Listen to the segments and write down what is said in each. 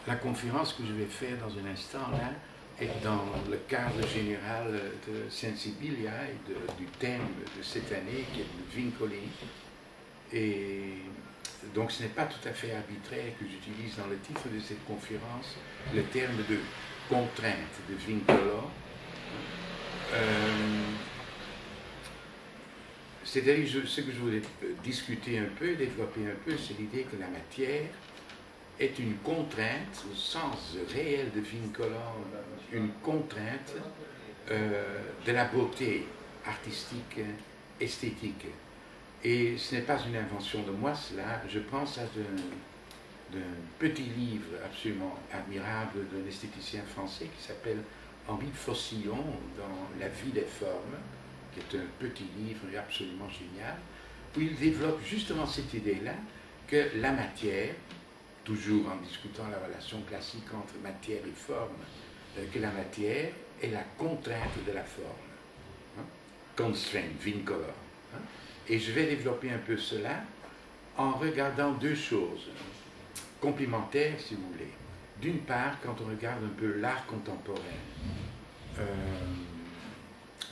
La conférence que je vais faire dans un instant là est dans le cadre général de Sensibilia et du thème de cette année qui est le Vincoli. Et donc ce n'est pas tout à fait arbitraire que j'utilise dans le titre de cette conférence le terme de contrainte, de vincolo. C'est-à-dire ce que je voulais discuter un peu, développer un peu, c'est l'idée que la matière est une contrainte, au sens réel de vincolo, une contrainte de la beauté artistique, esthétique. Et ce n'est pas une invention de moi cela, je pense à d'un petit livre absolument admirable d'un esthéticien français qui s'appelle Henri Fossillon dans La vie des formes, qui est un petit livre absolument génial, où il développe justement cette idée-là que la matière, toujours en discutant la relation classique entre matière et forme, que la matière est la contrainte de la forme. Hein? Constraint, vincolo. Hein? Et je vais développer un peu cela en regardant deux choses complémentaires, si vous voulez. D'une part, quand on regarde un peu l'art contemporain,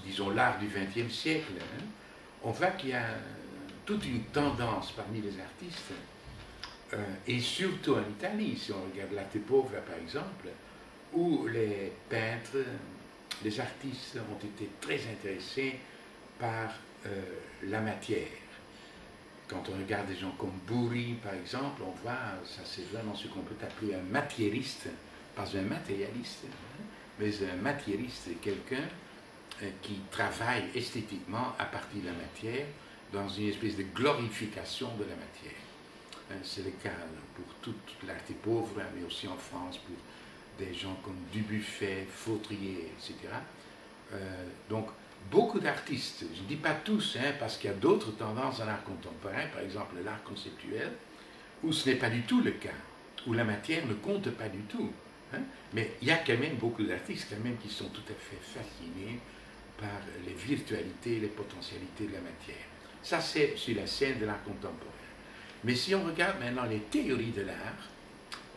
disons l'art du XXe siècle, hein, on voit qu'il y a toute une tendance parmi les artistes, et surtout en Italie, si on regarde l'arte pauvre par exemple, où les peintres, les artistes ont été très intéressés par la matière. Quand on regarde des gens comme Bourri par exemple, on voit, ça c'est vraiment ce qu'on peut appeler un matiériste, pas un matérialiste, hein, mais un matiériste, quelqu'un qui travaille esthétiquement à partir de la matière dans une espèce de glorification de la matière. C'est le cas pour toute l'arte pauvre, mais aussi en France pour des gens comme Dubuffet, Fautrier, etc. Donc, beaucoup d'artistes, je ne dis pas tous, hein, parce qu'il y a d'autres tendances dans l'art contemporain, par exemple l'art conceptuel, où ce n'est pas du tout le cas, où la matière ne compte pas du tout. Hein, mais il y a quand même beaucoup d'artistes quand même qui sont tout à fait fascinés par les virtualités, les potentialités de la matière. Ça, c'est sur la scène de l'art contemporain. Mais si on regarde maintenant les théories de l'art,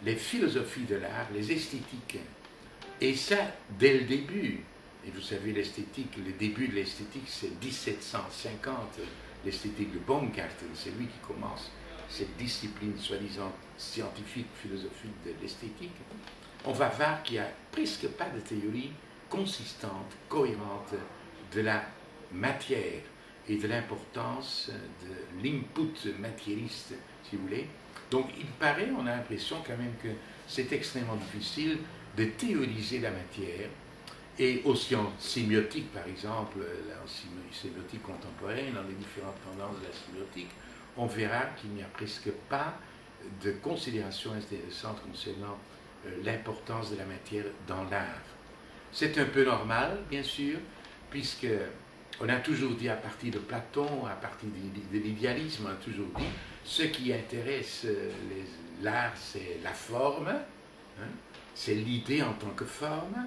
les philosophies de l'art, les esthétiques, et ça dès le début, et vous savez l'esthétique, le début de l'esthétique c'est 1750, l'esthétique de Baumgarten, c'est lui qui commence cette discipline soi-disant scientifique, philosophique de l'esthétique, on va voir qu'il n'y a presque pas de théorie consistante, cohérente de la matière et de l'importance de l'input matérialiste, si vous voulez. Donc il paraît, on a l'impression quand même que c'est extrêmement difficile de théoriser la matière, et aussi en sémiotique par exemple, en sémiotique contemporaine, dans les différentes tendances de la sémiotique, on verra qu'il n'y a presque pas de considération intéressante concernant l'importance de la matière dans l'art. C'est un peu normal, bien sûr, puisque on a toujours dit à partir de Platon, à partir de l'idéalisme, on a toujours dit ce qui intéresse l'art, c'est la forme, hein, c'est l'idée en tant que forme.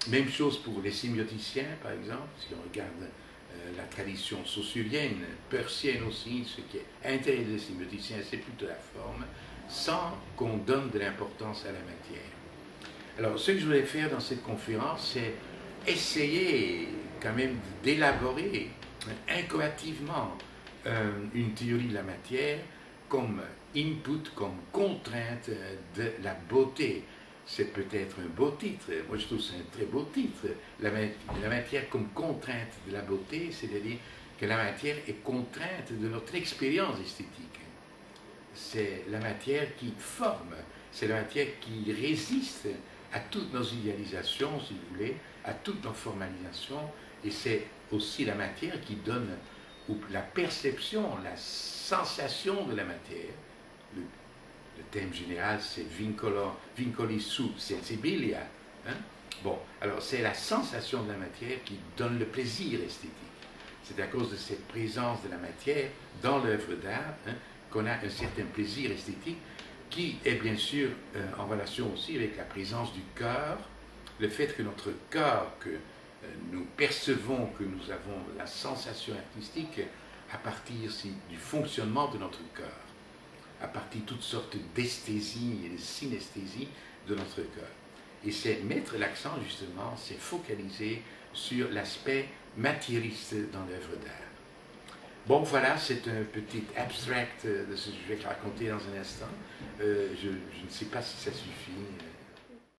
Même chose pour les sémioticiens, par exemple, si on regarde la tradition saussurienne, persienne aussi, ce qui est intérêt des sémioticiens, c'est plutôt la forme, sans qu'on donne de l'importance à la matière. Alors, ce que je voulais faire dans cette conférence, c'est essayer quand même d'élaborer incoativement une théorie de la matière comme input, comme contrainte de la beauté. C'est peut-être un beau titre, moi je trouve que c'est un très beau titre, la matière comme contrainte de la beauté, c'est-à-dire que la matière est contrainte de notre expérience esthétique. C'est la matière qui forme, c'est la matière qui résiste à toutes nos idéalisations, si vous voulez, à toutes nos formalisations, et c'est aussi la matière qui donne la perception, la sensation de la matière. Le thème général, c'est Vincoli su sensibilia. Hein? Bon, alors c'est la sensation de la matière qui donne le plaisir esthétique. C'est à cause de cette présence de la matière dans l'œuvre d'art, hein, qu'on a un certain plaisir esthétique qui est bien sûr en relation aussi avec la présence du cœur, le fait que notre cœur, que nous percevons, que nous avons la sensation artistique à partir du fonctionnement de notre cœur. à partir de toutes sortes d'esthésies et de synesthésies de notre cœur. Et c'est mettre l'accent justement, c'est focaliser sur l'aspect matérialiste dans l'œuvre d'art. Bon, voilà, c'est un petit abstract de ce que je vais raconter dans un instant. Je ne sais pas si ça suffit.